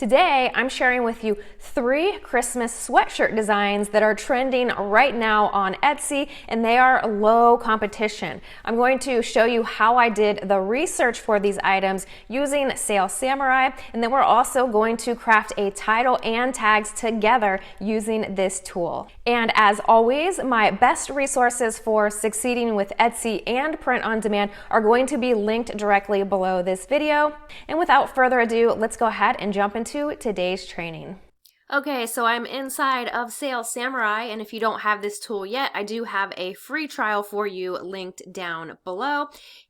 Today, I'm sharing with you 3 Christmas sweatshirt designs that are trending right now on Etsy, and they are low competition. I'm going to show you how I did the research for these items using Sales Samurai, and then we're also going to craft a title and tags together using this tool. And as always, my best resources for succeeding with Etsy and print on demand are going to be linked directly below this video. And without further ado, let's go ahead and jump into today's training. Okay, so I'm inside of Sales Samurai, and if you don't have this tool yet, I do have a free trial for you linked down below.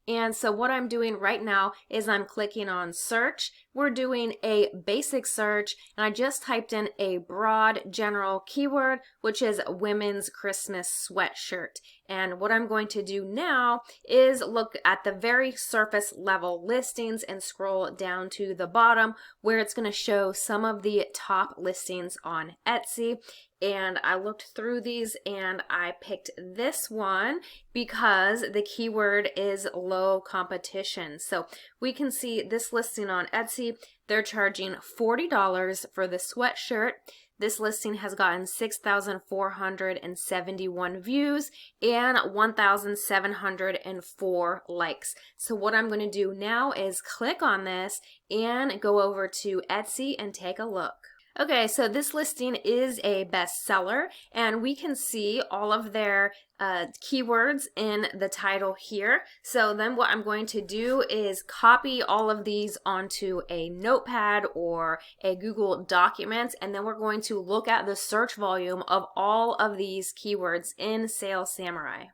And so what I'm doing right now is I'm clicking on search. We're doing a basic search, and I just typed in a broad general keyword, which is women's Christmas sweatshirt. And what I'm going to do now is look at the very surface level listings and scroll down to the bottom where it's going to show some of the top listings on Etsy. And I looked through these and I picked this one because the keyword is low competition. So we can see this listing on Etsy. They're charging $40 for the sweatshirt. This listing has gotten 6,471 views and 1,704 likes. So what I'm going to do now is click on this and go over to Etsy and take a look. Okay, so this listing is a bestseller, and we can see all of their keywords in the title here. So then what I'm going to do is copy all of these onto a notepad or a Google document, and then we're going to look at the search volume of all of these keywords in Sales Samurai.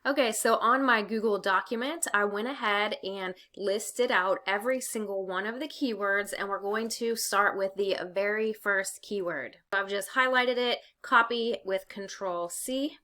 Okay, so on my Google document, I went ahead and listed out every single one of the keywords, and we're going to start with the very first keyword. I've just highlighted it, copy with Control C.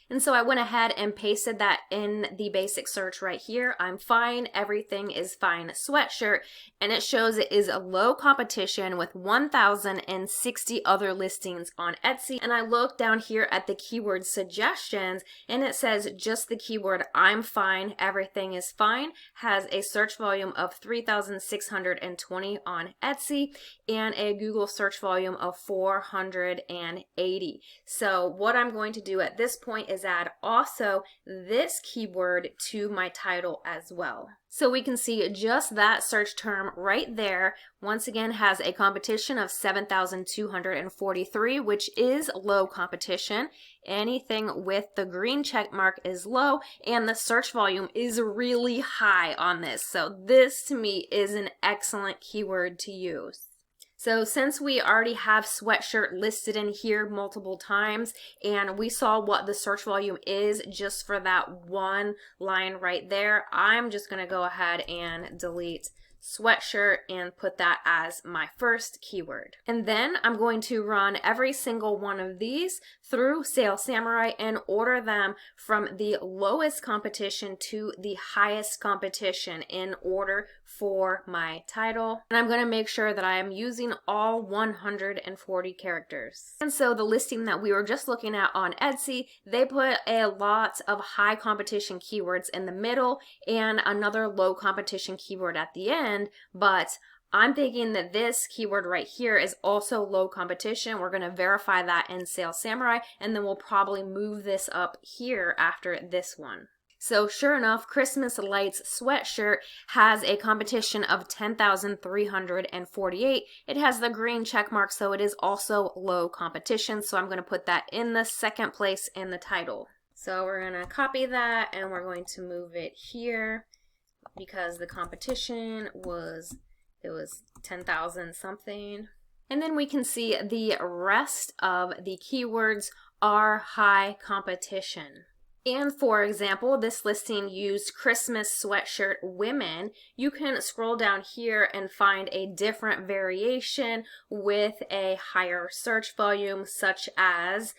And so I went ahead and pasted that in the basic search right here. I'm fine, everything is fine sweatshirt, and it shows it is a low competition with 1,060 other listings on Etsy. And I look down here at the keyword suggestions, and it says just the keyword I'm fine, everything is fine, has a search volume of 3,620 on Etsy and a Google search volume of 480. So what I'm going to do at this point is add also this keyword to my title as well. So we can see just that search term right there once again has a competition of 7,243, which is low competition. Anything with the green check mark is low, and the search volume is really high on this. So this to me is an excellent keyword to use. So since we already have sweatshirt listed in here multiple times, and we saw what the search volume is just for that one line right there, I'm just going to go ahead and delete sweatshirt and put that as my first keyword. And then I'm going to run every single one of these through Sales Samurai and order them from the lowest competition to the highest competition in order for my title. And I'm going to make sure that I am using all 140 characters. And so the listing that we were just looking at on Etsy, they put a lot of high competition keywords in the middle and another low competition keyword at the end, but I'm thinking that this keyword right here is also low competition. We're going to verify that in Sales Samurai, and then we'll probably move this up here after this one. So sure enough, Christmas Lights sweatshirt has a competition of 10,348. It has the green check mark, so it is also low competition. So I'm going to put that in the second place in the title. So we're going to copy that, and we're going to move it here because the competition was 10,000 something. And then we can see the rest of the keywords are high competition. And for example, this listing used Christmas sweatshirt women. You can scroll down here and find a different variation with a higher search volume, such as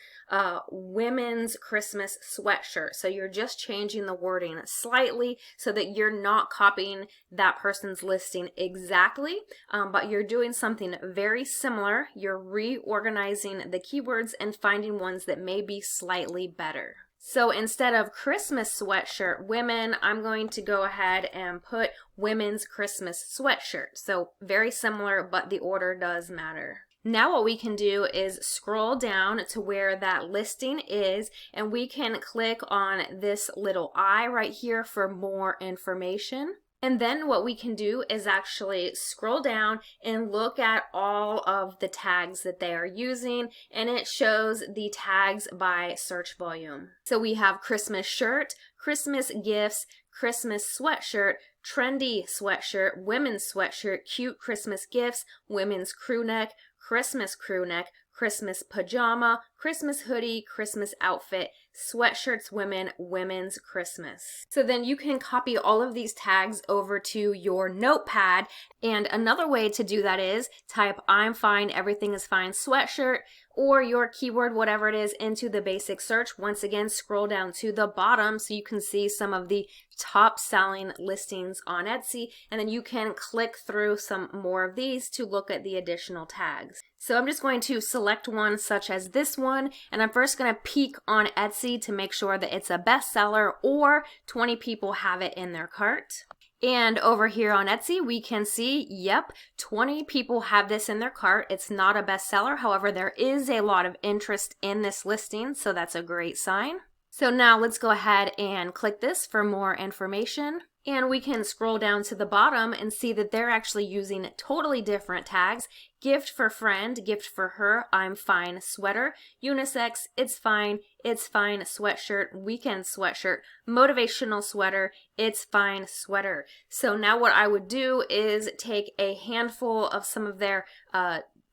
women's Christmas sweatshirt. So you're just changing the wording slightly so that you're not copying that person's listing exactly, but you're doing something very similar. You're reorganizing the keywords and finding ones that may be slightly better. So instead of Christmas sweatshirt women, I'm going to go ahead and put women's Christmas sweatshirt. So very similar, but the order does matter. Now what we can do is scroll down to where that listing is, and we can click on this little I right here for more information. And then what we can do is actually scroll down and look at all of the tags that they are using, and it shows the tags by search volume. So we have Christmas shirt, Christmas gifts, Christmas sweatshirt, trendy sweatshirt, women's sweatshirt, cute Christmas gifts, women's crew neck, Christmas crew neck, Christmas pajama, Christmas hoodie, Christmas outfit, sweatshirts women, women's Christmas. So then you can copy all of these tags over to your notepad, and another way to do that is type I'm fine, everything is fine sweatshirt, or your keyword, whatever it is, into the basic search. Once again, scroll down to the bottom so you can see some of the top selling listings on Etsy, and then you can click through some more of these to look at the additional tags. So I'm just going to select one such as this one, and I'm first going to peek on Etsy to make sure that it's a bestseller or 20 people have it in their cart. And over here on Etsy, we can see, yep, 20 people have this in their cart. It's not a bestseller. However, there is a lot of interest in this listing, so that's a great sign. So now let's go ahead and click this for more information. And we can scroll down to the bottom and see that they're actually using totally different tags. Gift for friend, gift for her, I'm fine sweater, unisex, it's fine sweatshirt, weekend sweatshirt, motivational sweater, it's fine sweater. So now what I would do is take a handful of some of their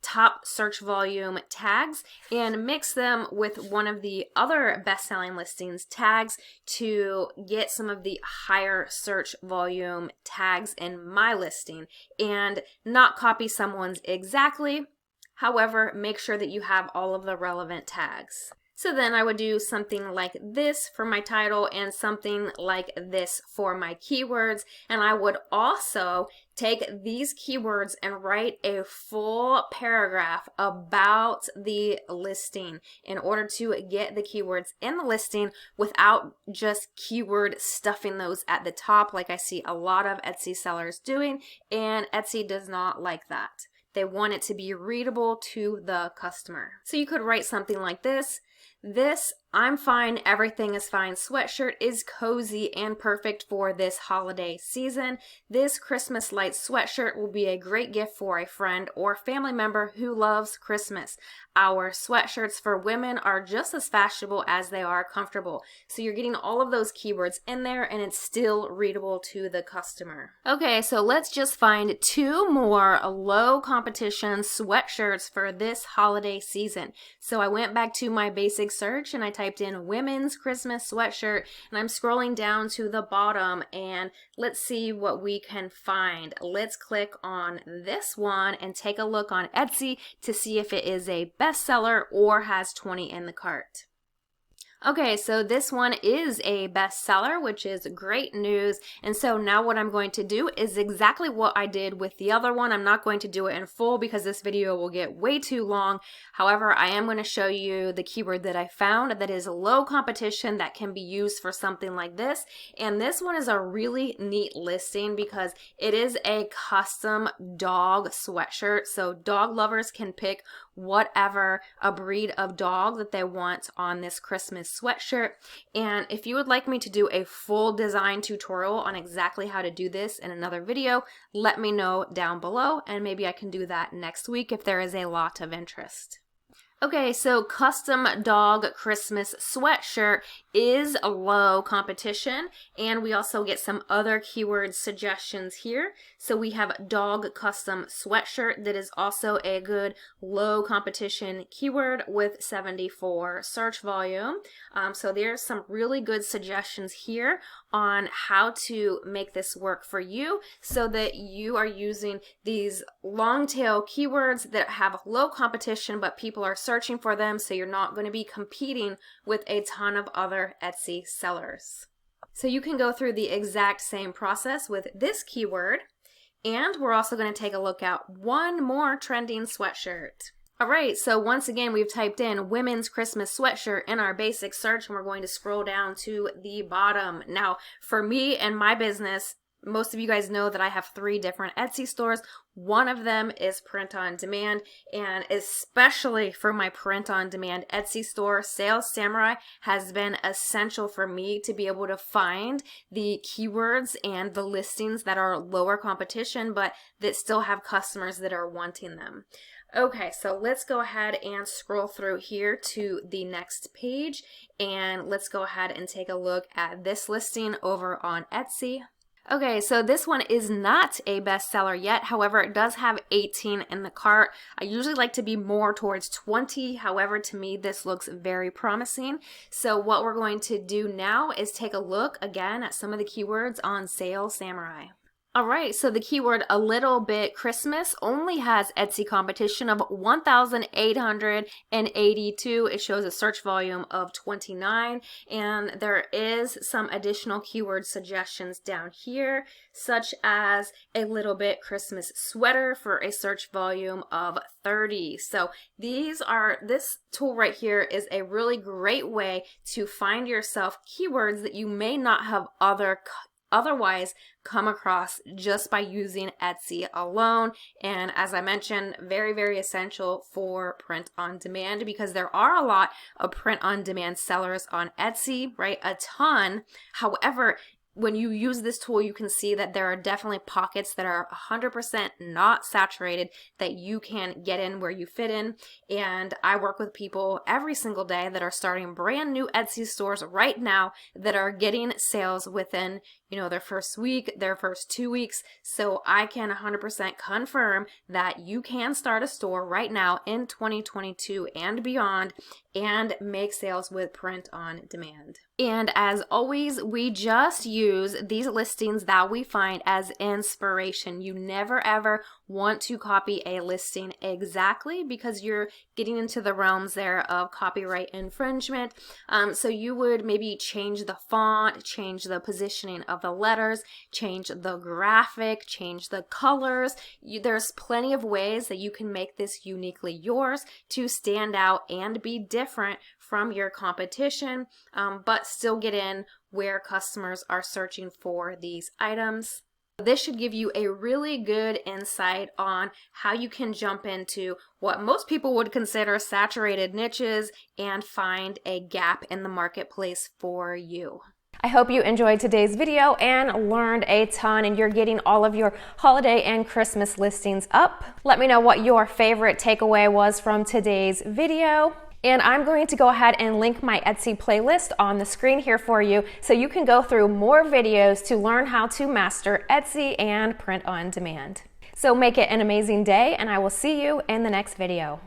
top search volume tags and mix them with one of the other best-selling listings tags to get some of the higher search volume tags in my listing, and not copy someone's exactly. However, make sure that you have all of the relevant tags. So then I would do something like this for my title and something like this for my keywords. And I would also take these keywords and write a full paragraph about the listing in order to get the keywords in the listing without just keyword stuffing those at the top like I see a lot of Etsy sellers doing, and Etsy does not like that. They want it to be readable to the customer. So you could write something like this. This I'm fine, everything is fine sweatshirt is cozy and perfect for this holiday season. This Christmas light sweatshirt will be a great gift for a friend or family member who loves Christmas. Our sweatshirts for women are just as fashionable as they are comfortable. So you're getting all of those keywords in there and it's still readable to the customer. Okay, so let's just find 2 more low competition sweatshirts for this holiday season. So I went back to my basic search and I typed in women's Christmas sweatshirt, and I'm scrolling down to the bottom, and let's see what we can find. Let's click on this one and take a look on Etsy to see if it is a bestseller or has 20 in the cart. Okay, so this one is a bestseller, which is great news. And so now what I'm going to do is exactly what I did with the other one. I'm not going to do it in full because this video will get way too long. However, I am going to show you the keyword that I found that is low competition that can be used for something like this. And this one is a really neat listing because it is a custom dog sweatshirt. So dog lovers can pick whatever a breed of dog that they want on this Christmas sweatshirt. And if you would like me to do a full design tutorial on exactly how to do this in another video, let me know down below, and maybe I can do that next week if there is a lot of interest. Okay, so custom dog Christmas sweatshirt is a low competition, and we also get some other keyword suggestions here. So we have dog custom sweatshirt that is also a good low competition keyword with 74 search volume. So there's some really good suggestions here on how to make this work for you so that you are using these long tail keywords that have low competition but people are searching for them, so you're not going to be competing with a ton of other Etsy sellers. So you can go through the exact same process with this keyword, and we're also going to take a look at one more trending sweatshirt. All right, so once again, we've typed in women's Christmas sweatshirt in our basic search, and we're going to scroll down to the bottom. Now, for me and my business, most of you guys know that I have 3 different Etsy stores. One of them is print on demand, and especially for my print on demand Etsy store, Sales Samurai has been essential for me to be able to find the keywords and the listings that are lower competition, but that still have customers that are wanting them. Okay, so let's go ahead and scroll through here to the next page, and let's go ahead and take a look at this listing over on Etsy. Okay, so this one is not a bestseller yet. However, it does have 18 in the cart. I usually like to be more towards 20. However, to me, this looks very promising. So what we're going to do now is take a look again at some of the keywords on Sales Samurai. All right, so the keyword "a little bit Christmas" only has Etsy competition of 1,882. It shows a search volume of 29, and there is some additional keyword suggestions down here, such as "a little bit Christmas sweater" for a search volume of 30. So this tool right here is a really great way to find yourself keywords that you may not have otherwise come across just by using Etsy alone. And as I mentioned, very, very essential for print on demand, because there are a lot of print on demand sellers on Etsy, right? A ton. However, when you use this tool, you can see that there are definitely pockets that are 100% not saturated that you can get in where you fit in. And I work with people every single day that are starting brand new Etsy stores right now that are getting sales within, their first week, their first 2 weeks. So I can 100% confirm that you can start a store right now in 2022 and beyond and make sales with print on demand. And as always, we just use these listings that we find as inspiration. You never ever want to copy a listing exactly, because you're getting into the realms there of copyright infringement. So you would maybe change the font, change the positioning of the letters, change the graphic, change the colors. There's plenty of ways that you can make this uniquely yours to stand out and be different from your competition, but still get in where customers are searching for these items. This should give you a really good insight on how you can jump into what most people would consider saturated niches and find a gap in the marketplace for you. I hope you enjoyed today's video and learned a ton, and you're getting all of your holiday and Christmas listings up. Let me know what your favorite takeaway was from today's video. And I'm going to go ahead and link my Etsy playlist on the screen here for you, so you can go through more videos to learn how to master Etsy and print on demand. So make it an amazing day, and I will see you in the next video.